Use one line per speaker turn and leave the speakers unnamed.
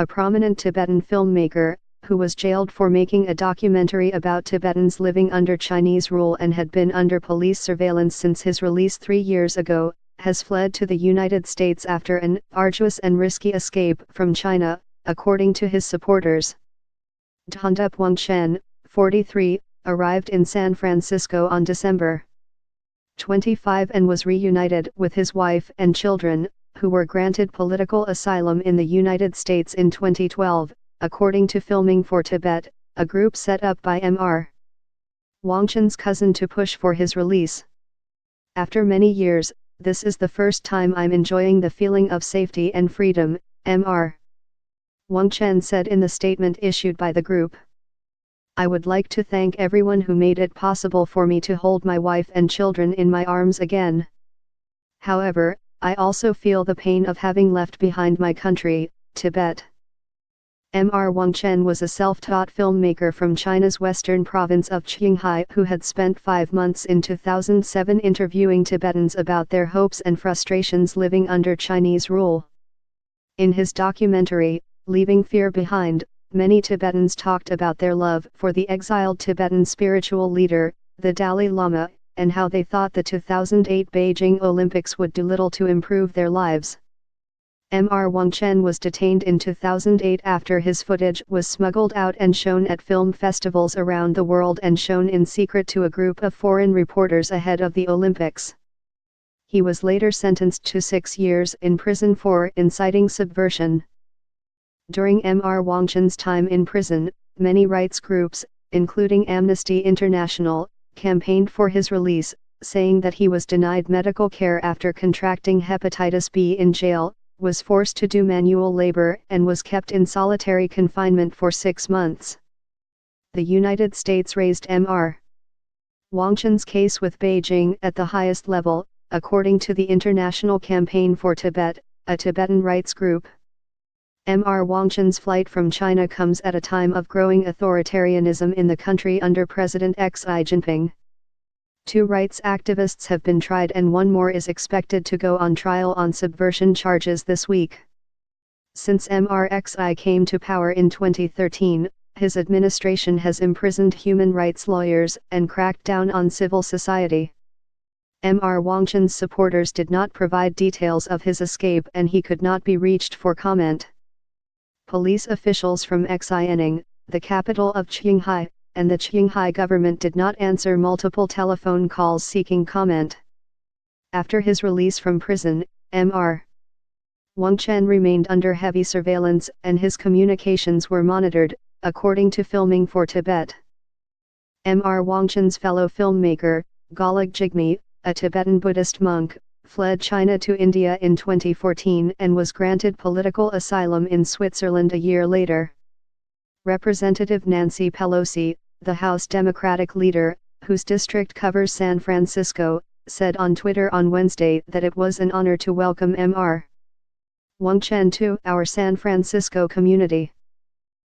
a prominent Tibetan filmmaker, who was jailed for making a documentary about Tibetans living under Chinese rule and had been under police surveillance since his release 3 years ago, has fled to the United States after an arduous and risky escape from China, according to his supporters. Dhandup Wangchen, 43, arrived in San Francisco on December 25 and was reunited with his wife and children, who were granted political asylum in the United States in 2012, according to Filming for Tibet, a group set up by Mr. Wangchen's cousin to push for his release. After many years, this is the first time I'm enjoying the feeling of safety and freedom, Mr. Wangchen said in the statement issued by the group. I would like to thank everyone who made it possible for me to hold my wife and children in my arms again. However, I also feel the pain of having left behind my country, Tibet. Mr. Wangchen was a self-taught filmmaker from China's western province of Qinghai who had spent 5 months in 2007 interviewing Tibetans about their hopes and frustrations living under Chinese rule. In his documentary, Leaving Fear Behind, many Tibetans talked about their love for the exiled Tibetan spiritual leader, the Dalai Lama, and how they thought the 2008 Beijing Olympics would do little to improve their lives. Mr. Wangchen was detained in 2008 after his footage was smuggled out and shown at film festivals around the world and shown in secret to a group of foreign reporters ahead of the Olympics. He was later sentenced to 6 years in prison for inciting subversion. During Mr. Wangchen's time in prison, many rights groups, including Amnesty International, campaigned for his release, saying that he was denied medical care after contracting hepatitis B in jail, was forced to do manual labor and was kept in solitary confinement for 6 months. The United States raised Mr. Wangchen's case with Beijing at the highest level, according to the International Campaign for Tibet, a Tibetan rights group. Mr. Wangchen's flight from China comes at a time of growing authoritarianism in the country under President Xi Jinping. 2 rights activists have been tried and 1 more is expected to go on trial on subversion charges this week. Since Mr. Xi came to power in 2013, his administration has imprisoned human rights lawyers and cracked down on civil society. Mr. Wangchen's supporters did not provide details of his escape and he could not be reached for comment. Police officials from Xining, the capital of Qinghai, and the Qinghai government did not answer multiple telephone calls seeking comment. After his release from prison, Mr. Wangchen remained under heavy surveillance and his communications were monitored, according to Filming for Tibet. Mr. Wangchen's fellow filmmaker, Golok Jigme, a Tibetan Buddhist monk, fled China to India in 2014 and was granted political asylum in Switzerland a year later. Representative Nancy Pelosi, the House Democratic leader, whose district covers San Francisco, said on Twitter on Wednesday that it was an honor to welcome Mr. Wangchen to our San Francisco community.